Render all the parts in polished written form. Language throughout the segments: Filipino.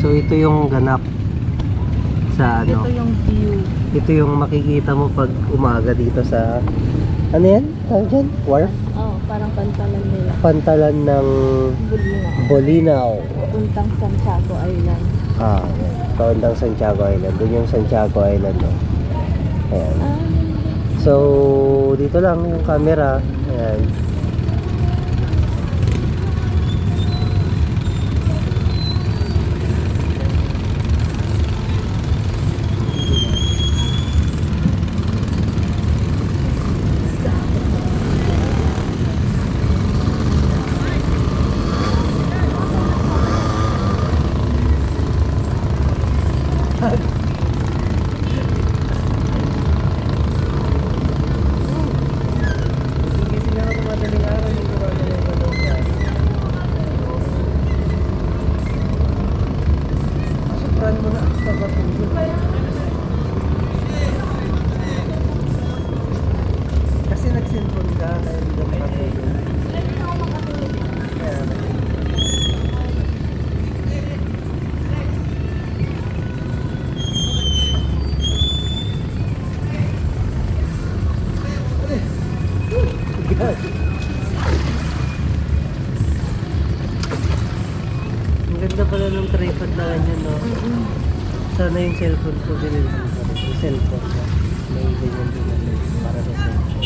So ito yung ganap sa ano. Ito yung view. Ito yung makikita mo pag umaga dito sa ano yan? Tawag dyan? Wharf? Oh, parang pantalan nila. Pantalan ng Bulinaw. Bolinao. Puntang Santiago Island. Ah, yan. Paundang Santiago Island. Doon yung Santiago Island, no? Ayan. So, dito lang yung camera. Ayan. Kasi nag-cellphone ka, kaya hindi ka makatulog. Kaya ang ganda pala ng tripod na ganyan, no? Sana yung cellphone ko bilhin ko pa rin. Yung cellphone ko. May ganyan din natin para sa cellphone.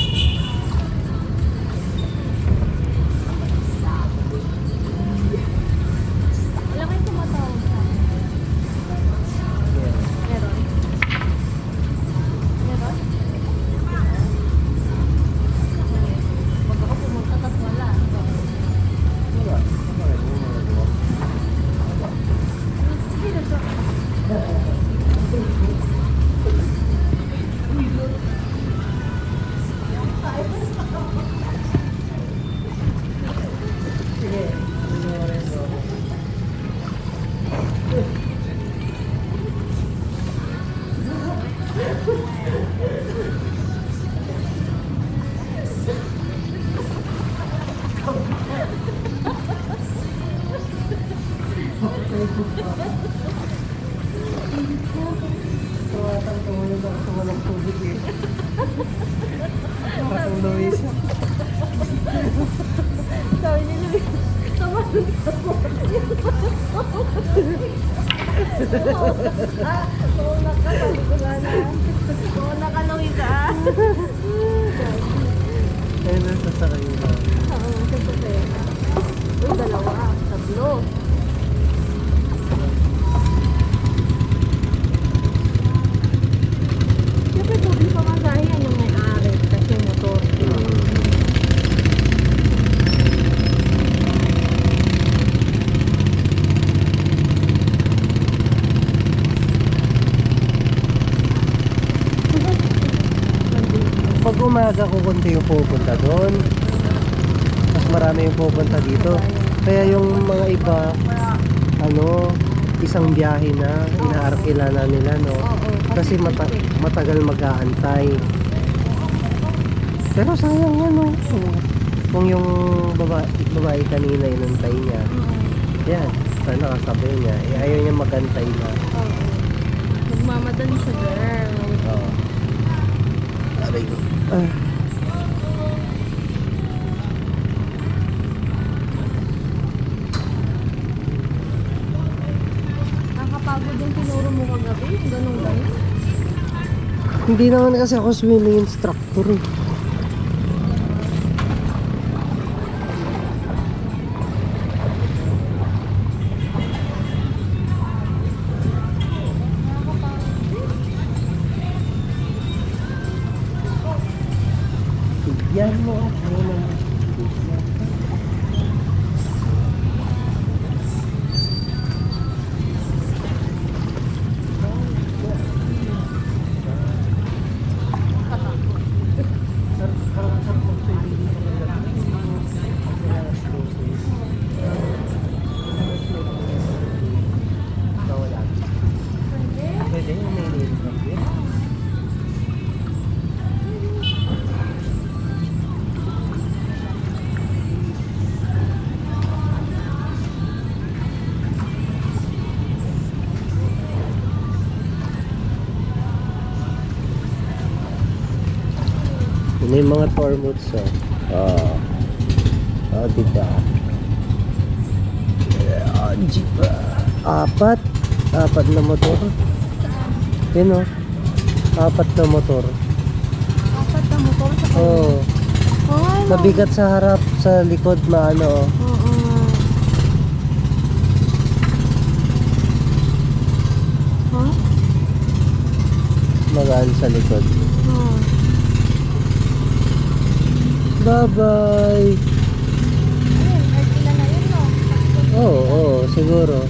Wala kayong tumatawag sa akin. Yeah. Meron? Meron? Pag ako pumunta, tas wala. Wala. Bakit mo magagawa? Sige na to. Sige. Ano mo rin ko? Tumatang tumulog ako sa walang tubig eh. Parang Luis. Sabi ni Luis, tumalun ako. Mauna ka, sabi ko sana. Mauna ka, Luis, ah. Ayun na, sasakay mo na. Oo, sasakay. Uy, dalawa. Tatlo. Siyempre, tubig pamasahe yan yung may-ari. Kasi motor. Pag umaga ko konti yung pupunta doon, mas marami yung pupunta dito. Kaya yung mga iba, ano, isang biyahe na, inaarkila na nila, no? Kasi matagal mag-aantay. Pero sayang yan, no? Kung yung babae kanina inantay niya, yan, nakasabay niya, ayaw niya mag-antay na. Magmamadali sa girl. Oo. Aray ko. Nakakapagod yung tinuro mo kagabi. Ganun ganun. Hindi naman kasi ako swimming instructor eh. Yan mo ako naman. May mga tour modes, oh. Oh. Oh, diba? Jeep. Apat. Apat na motor. Yun, oh. Apat na motor. Apat na motor sa kanya. Oh. Oh, Mabigat sa harap, sa likod maano, oh. Oo nga. Huh? Magaan sa likod. Oh. Bye-bye. Ayun, Arkila na yun, no? Oo, oo, siguro.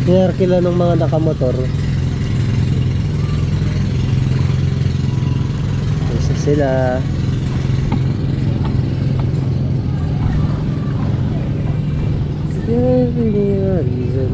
Niyarkila ng mga nakamotor. Isa sila. Yeah, reason.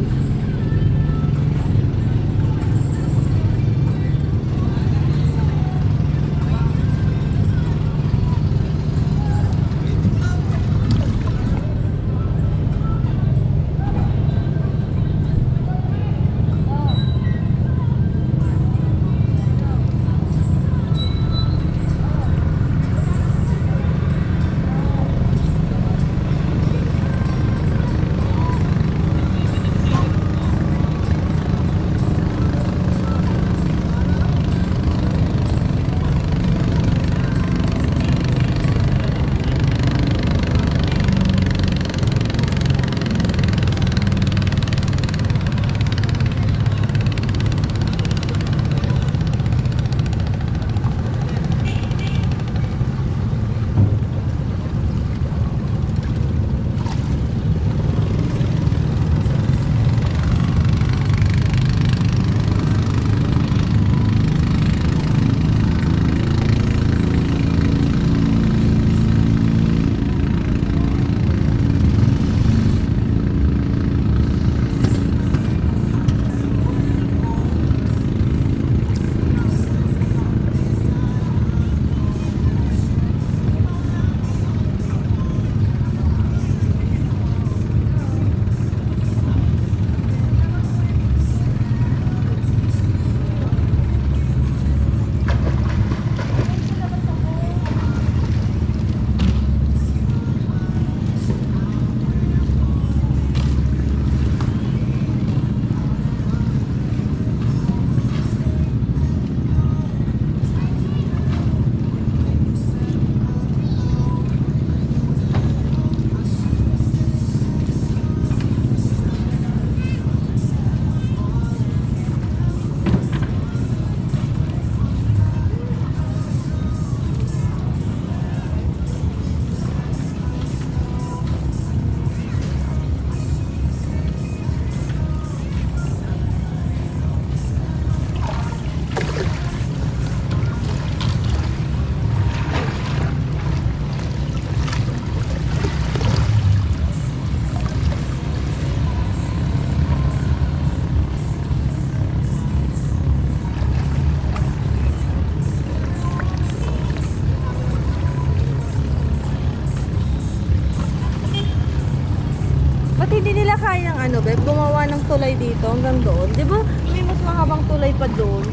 Ba't hindi nila kayang ano, Beb, gumawa ng tulay dito hanggang doon? Di ba may mas mahabang tulay pa doon?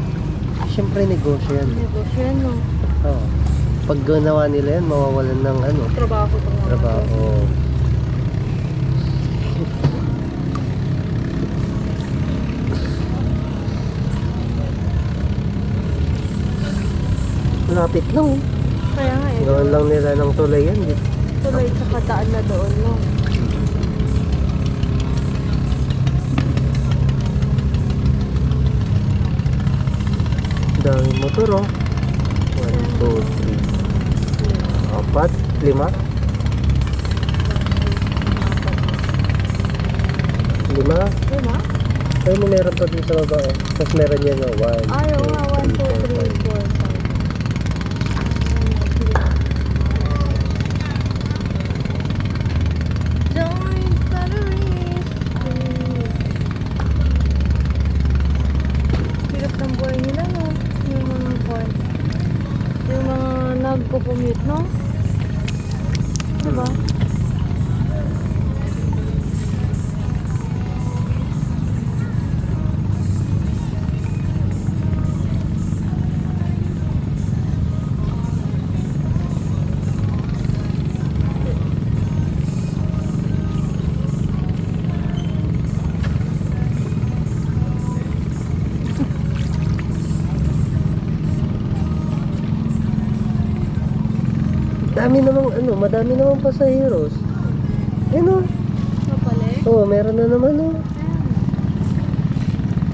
Siyempre negosyo yan. Negosyo yan, no? Oo. Pag ginawa nila yan, mawawalan ng ano, Trabaho itong mga to. trabaho. Malapit lang, oh. Kaya nga eh. Gawin lang nila ng tulay yan. Tulay sa kadaan na doon, no? Daming motor, oh. 1, 2, 3, 4, 5. 5. Diba? Ay, mo meron pa din sa baba, oh. Tapos meron yan, oh. 1, Ayaw nga, 1, 2, 3, 4, 5. Join Paris. Hirap ng buhay nila, no? Yung mga kwan. Yung mga nagpo-commute, no? Diba? madami namang pasaheros. Ano? Kapalik? Oo, meron na naman oh.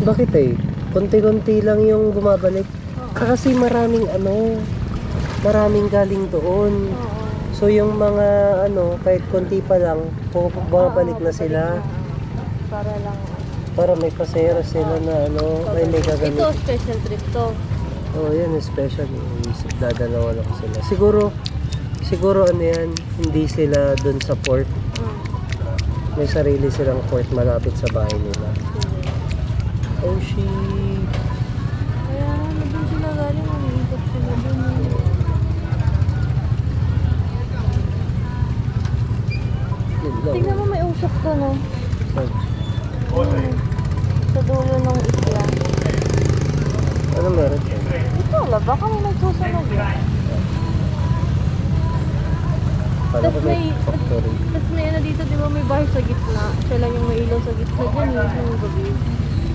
Bakit eh? Konti-konti lang yung bumabalik. Kasi maraming maraming galing doon. Oo. So yung mga kahit konti pa lang, bumabalik na sila. Para lang. Para may pasaheros sila na ay may gagamit. Ito, special trip to. Oh, yan, special. Dadalawa lang sila. Siguro yan, hindi sila doon sa port. May sarili silang port malapit sa bahay nila. Oh, shit. Kaya na doon sila galing, umiikot sila doon. Yun lang. Tingnan mo, may usok doon, oh. Saan? Sa dulo ng isla. Ano meron dyan? Ito, wala. Baka may nagsusunog yan. Paano Tas ba may may- factory? Tapos may dito, di ba may bahay sa gitna? Siya lang yung may ilaw sa gitna dyan, yung gabi.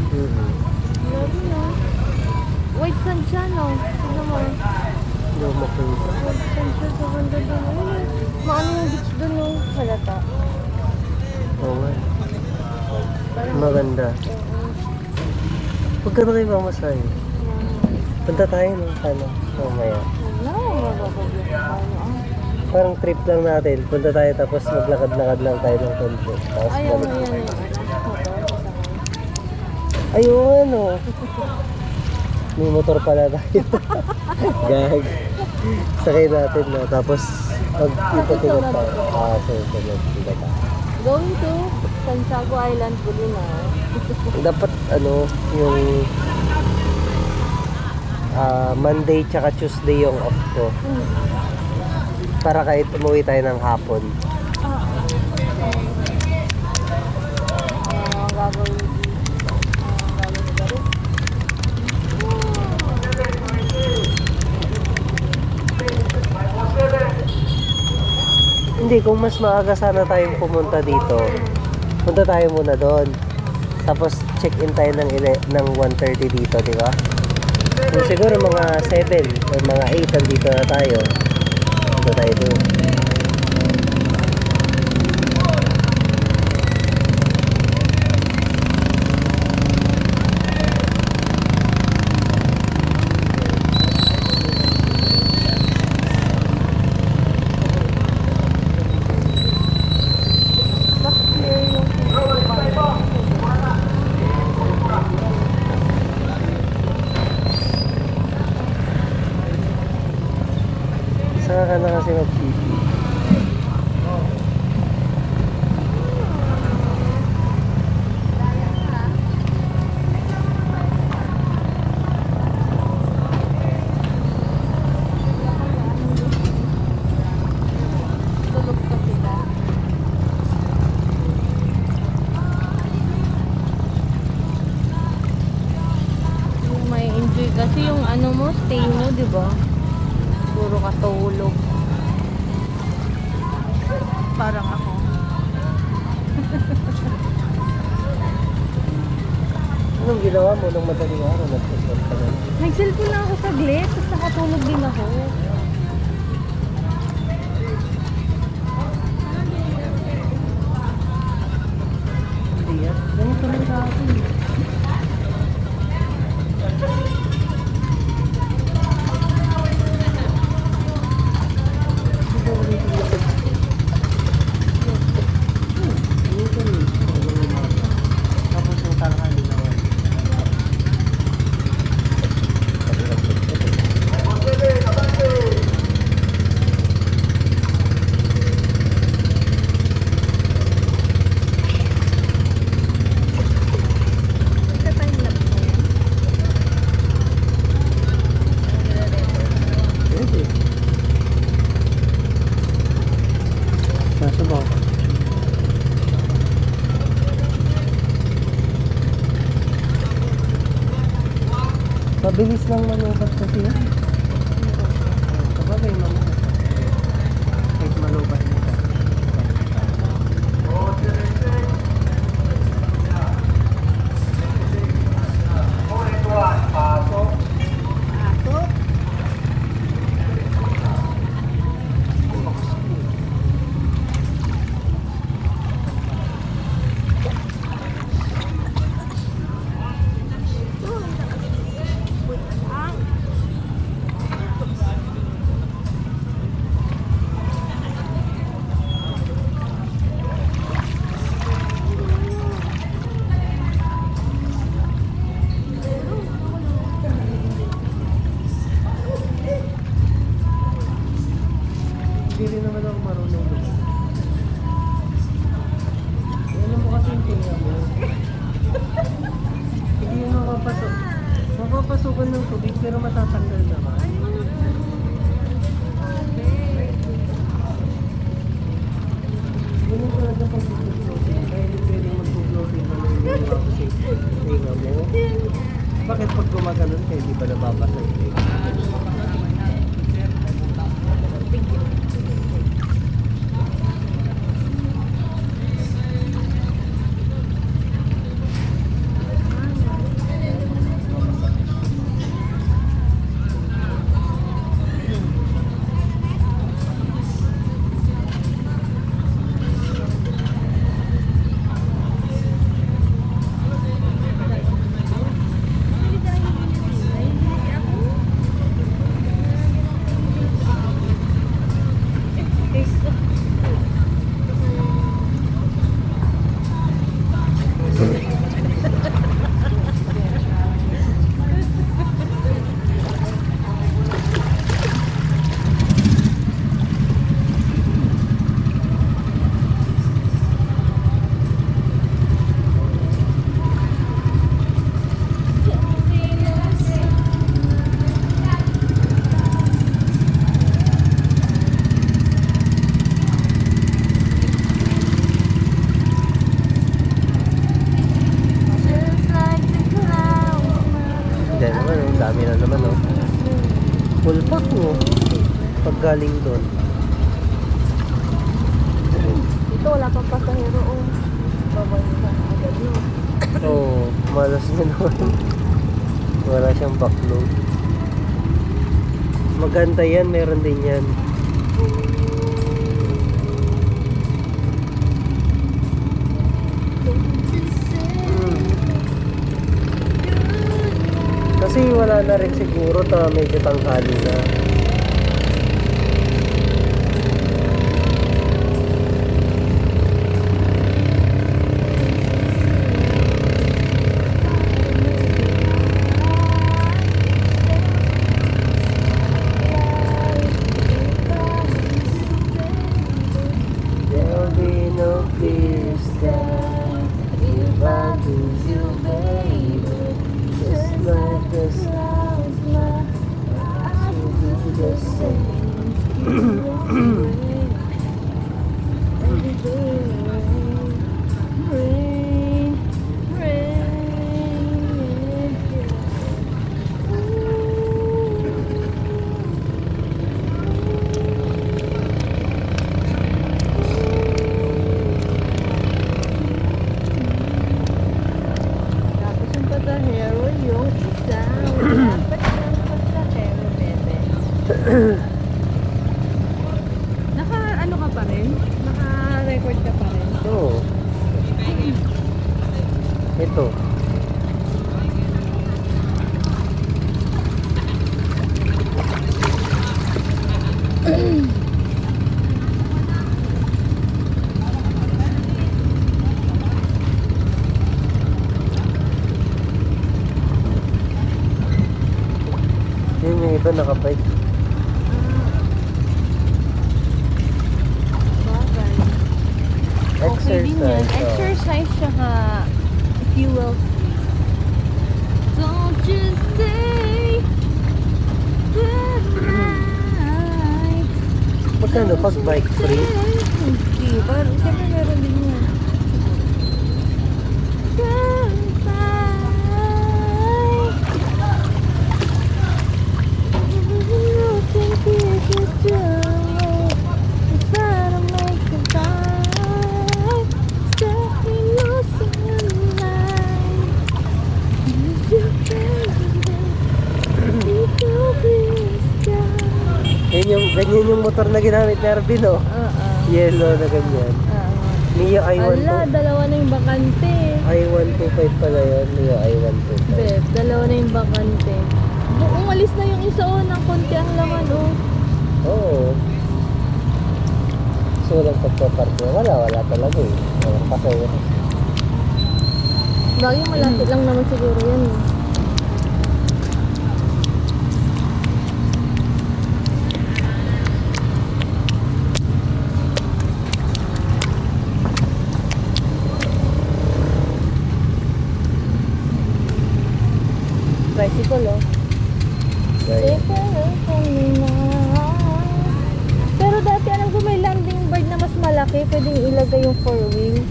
Mhm. Grabe na. White sand siya, no? Tignan mo. Hindi ko makita. White sand siya sa banda doon. Ayun, maano yung beach doon, no? Halata. Oo nga. Parang, Maganda. oo. Huwag ka na kayo mamasahe. Punta tayo no? Sana. Mamaya. Wala, magbabagyat tayo. Parang trip lang natin. Punta tayo tapos maglakad-lakad lang tayo ng konti. Tapos Ayaw mo balik. yan yung motor. Ayun may motor pala tayo. Gag. Sakay natin na. Tapos mag-ikot-ikot tayo. Susunod. Diba tayo? Going to Santiago Island, Bulinaw. Dapat yung Monday tsaka Tuesday yung off ko. Para kahit umuwi tayo ng hapon. Ang gagawin dito. Ang gagawin dito. Hindi, kung mas maaga sana tayong pumunta dito, punta tayo muna doon. Tapos check-in tayo ng 1:30 dito, di ba? Kung siguro mga 7 o mga 8 andito na tayo. Punta tayo doon. Mas clear yung Saka ka na kasi mag-pipi. tulog pa sila. Yung may enjoy kasi yung mo, stay mo, di ba? Puro katulog. Parang ako. Anong ginawa mo nung madaling araw? Nag-cellphone ka na? Nag-cellphone lang ako saglit, tapos nakatulog din ako. Hindi yan. Ganito lang sa akin. Tapos yung tanghali naman. Nagka-time lapse na yan. Pwede. Nasa ba? Mabilis lang manubat kasi yan. Sabagay manubat. Kahit manubat mo ka. Aso. Tapon ng tubig pero matatanggal naman. Ganun talaga pag mag-floating. Kaya hindi pwedeng mag-floating na may mga kasi tinga mo. Bakit pag gumaganon kayo, di ba nababasa yung tinga? Hindi naman, ang dami na naman, oh. Full pack, oh. Pag galing doon. Dito wala pang pasahero, oh. Babalik ka na agad yun. Oo, malas na naman. Wala siyang backload. Maganda yan, meron din yan. Kasi wala na rin siguro na medyo tangkali na. There'll be no clear sky if I lose you, baby. Just like the stars, my eyes will do the same. Rain, rain, tapos yung pasahero yung isa. Dapat yung pasahero, bebe. Naka-ano ka pa rin? Naka-record ka pa rin? Oo. Ito. Yung iba nakabike. Bagay. Okay din yan. Exercise. oh. Exercise tsaka fuel free. Don't you say goodnight. Magkano pag bike free? Hindi. Parang siyempre meron din yan. Ganyan yung motor na ginamit ni Arvin, oh. Yellow na ganyan. Mio I-125. Ala, dalawa na yung bakante. I-125 pala yun. Mio I-125. Beb, dalawa na yung bakante. Umalis na yung isa, oh, ng konti ang laman, oh. Oo. So, walang pagpapark na. Wala talaga eh. Walang pasaya. Bagay malapit lang naman siguro yan, eh. Bicycle, oh. ilagay. Pero dati alam ko may landing board na mas malaki. Pwedeng ilagay yung 4-wheel.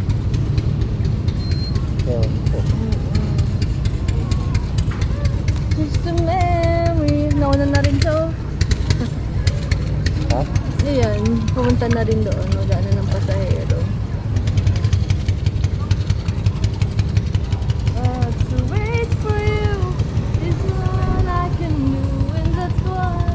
So, Just a memory. Nauna na rin siya. Oh. ha? Ayan, pumunta na rin doon. Magana ng pasahero. To wait for you is all I can do, and that's what I'm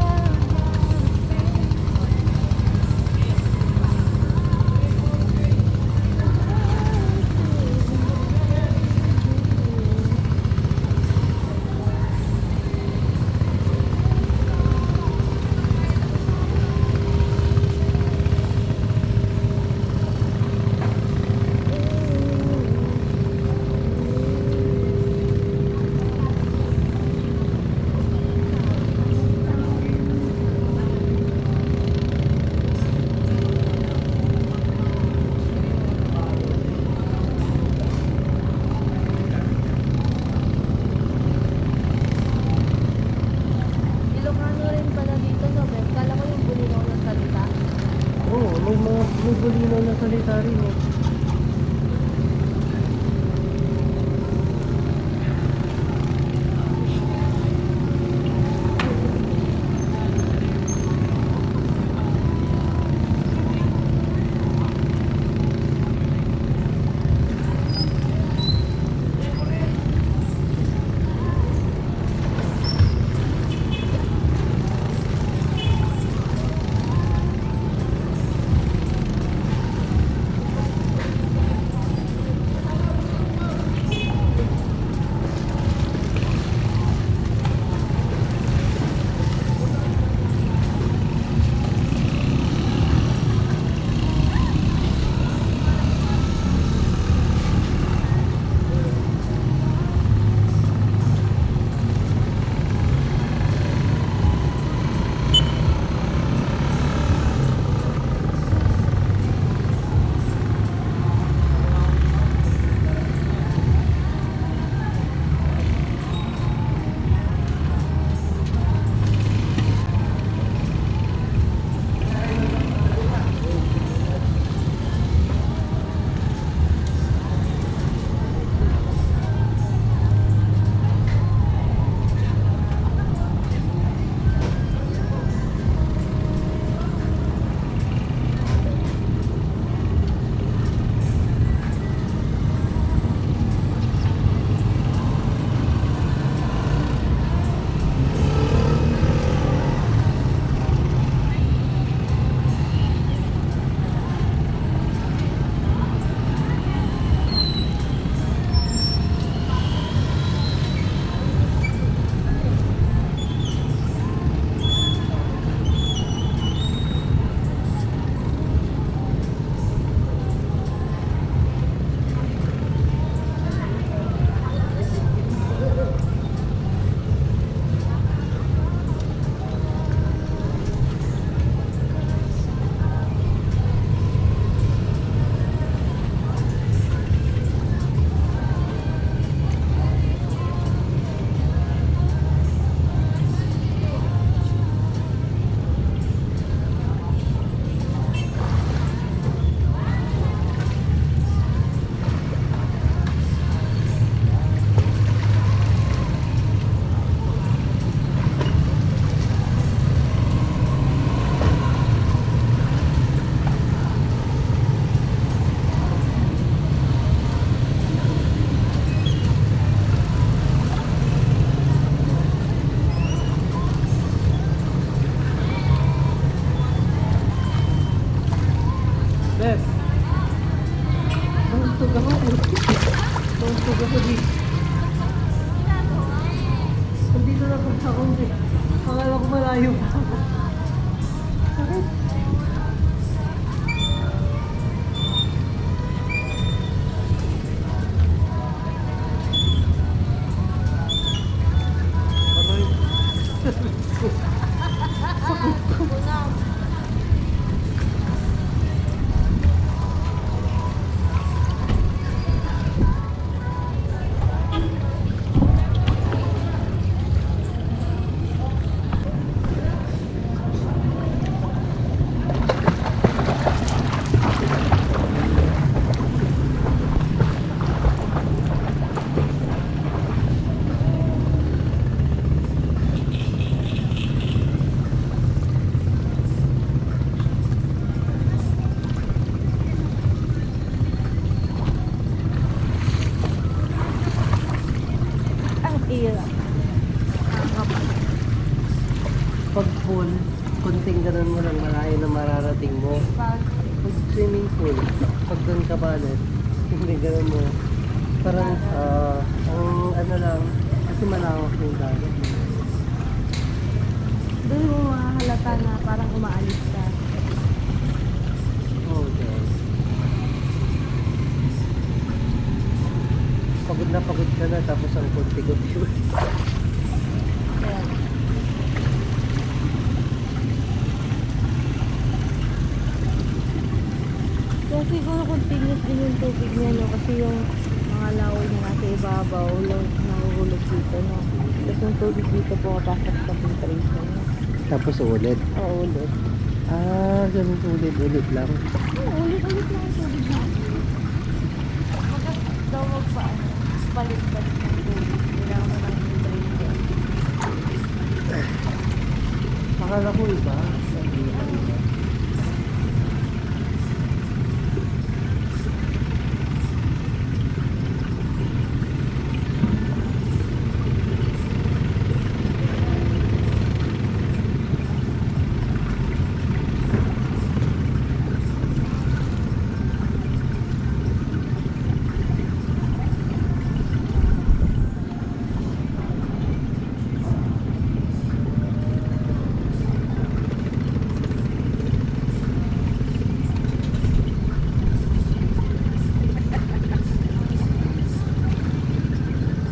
Ilocano rin pala dito sa Beb. Kala ko yung bulinaw ng salita. Oo, may bulinaw na salita rin eh. konting ganun mo lang, malayo na mararating mo. Pag Pag swimming pool, pag doon ka balat, hindi ganun mo. Parang, ang ano lang, kasi malawak yung dagat. doon mo mahalata na parang umaalis ka. Oh, God. Pagod na pagod ka na, tapos ang konti-konti. Ayan. Kaya siguro continuous din yung tubig niya, no? Kasi yung mga laway niya nasa ibabaw, yung nahulog dito, no? Tapos yung tubig dito pumapasok sa filtration, no? Tapos ulit. Oo, ulit. Ganun ulit-ulit lang. Oo, ulit-ulit lang yung tubig na. Magas daw balik-balik ng tubig. Kailangan mo ng filtration. Akala ko iba. Sabi ko iba.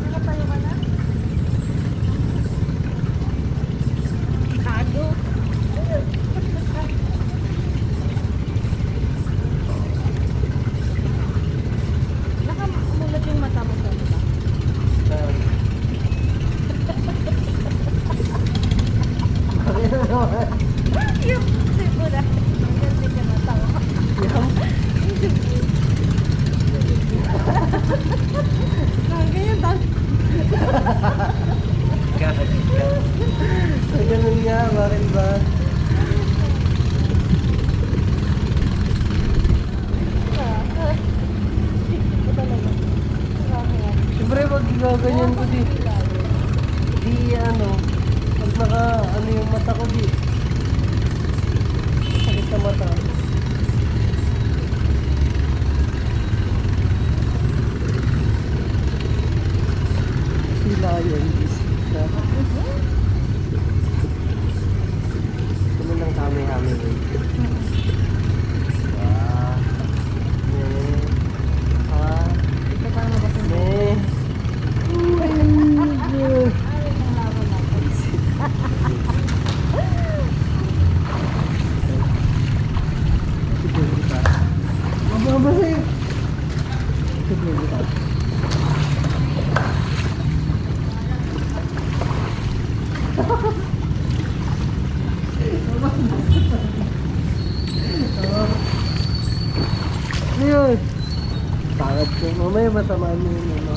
Nakatayo ka na? Gago. Nakamulat yung mata mo sa diba? Bakit na naman? Yung sipo na. Ang ganda ka na tawa. Ganyan tayo. Ganun nga, bakit ba? Siyempre, pag gaganyan ko di ano, pag naka, ano yung mata ko di, sakit sa mata. Sila yun, sila. Tuman lang kami-kami. Wow. Ito pa naman kasi. Eh. Ay, ang laban natin. Mababa sa'yo. Siguro kita. Ano yun? Takot ko. Mamaya matamaan mo yun. Ano?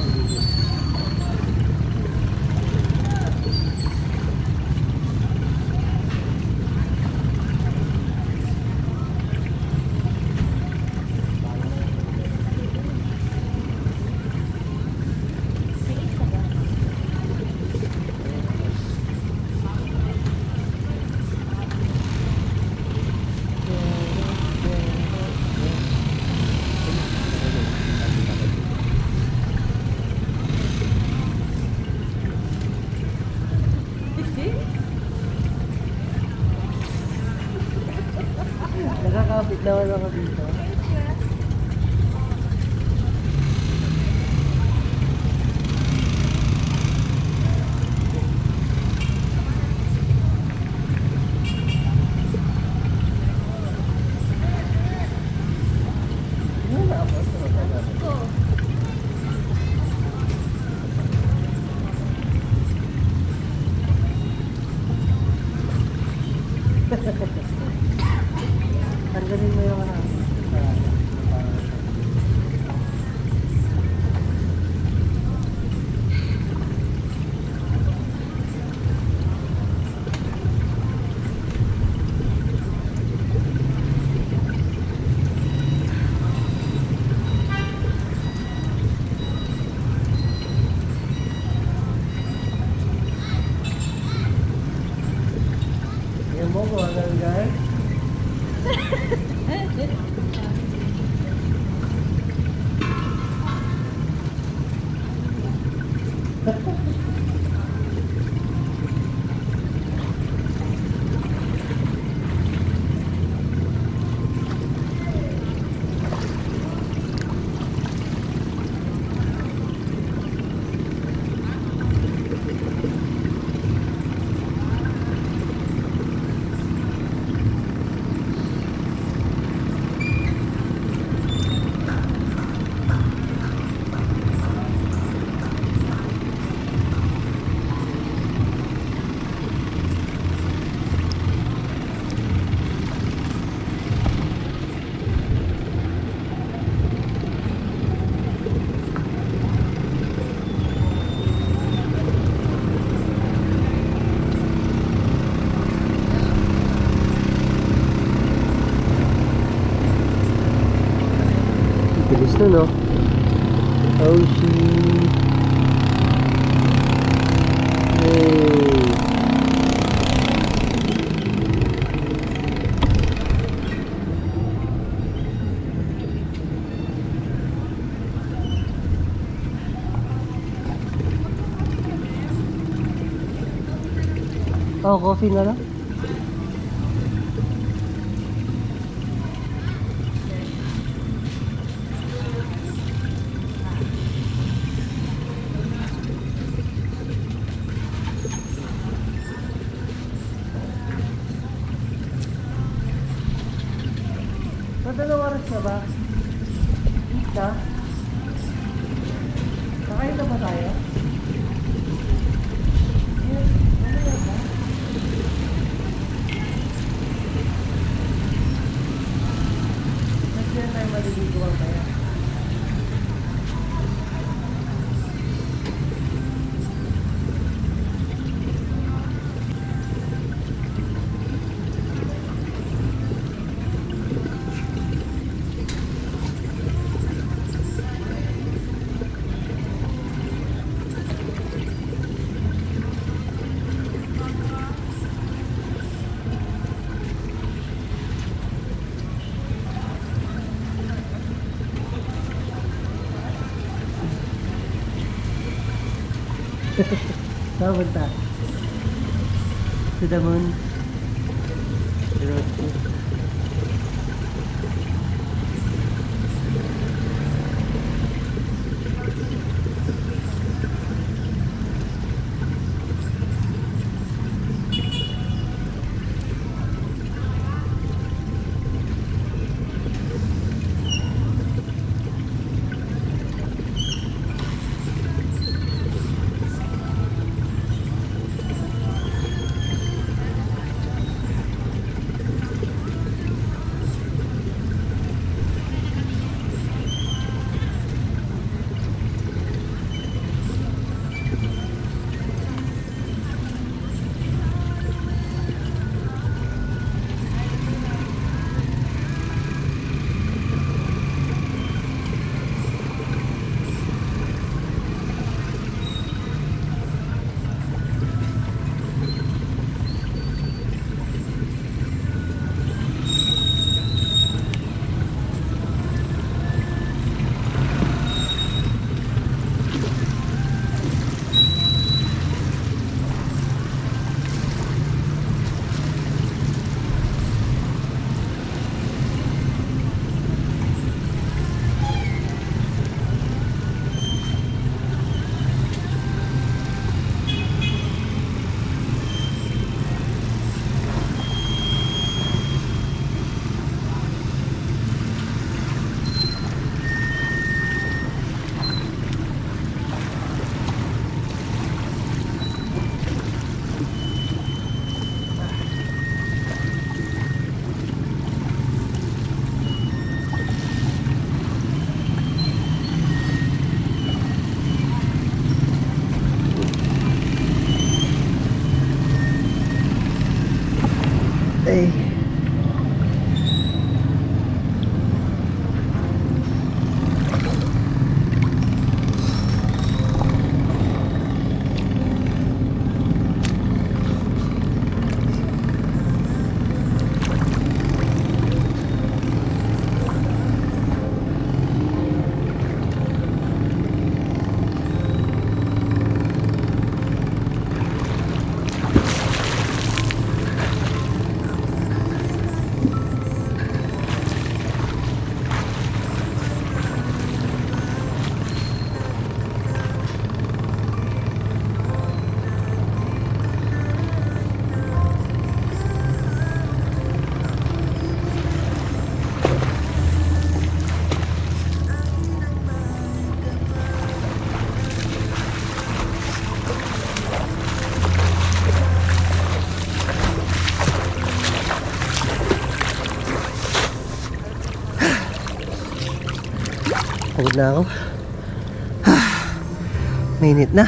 to, no? Oh, shit. Hey. Oh, coffee na lang. Madalawang oras na ba? Na? Kakain na ba tayo? Yes. Ano yan ba? Mas yan tayo maliliguan kaya. Saan punta? To the moon? The road trip. Ay. Pagod na ako. Mainit na.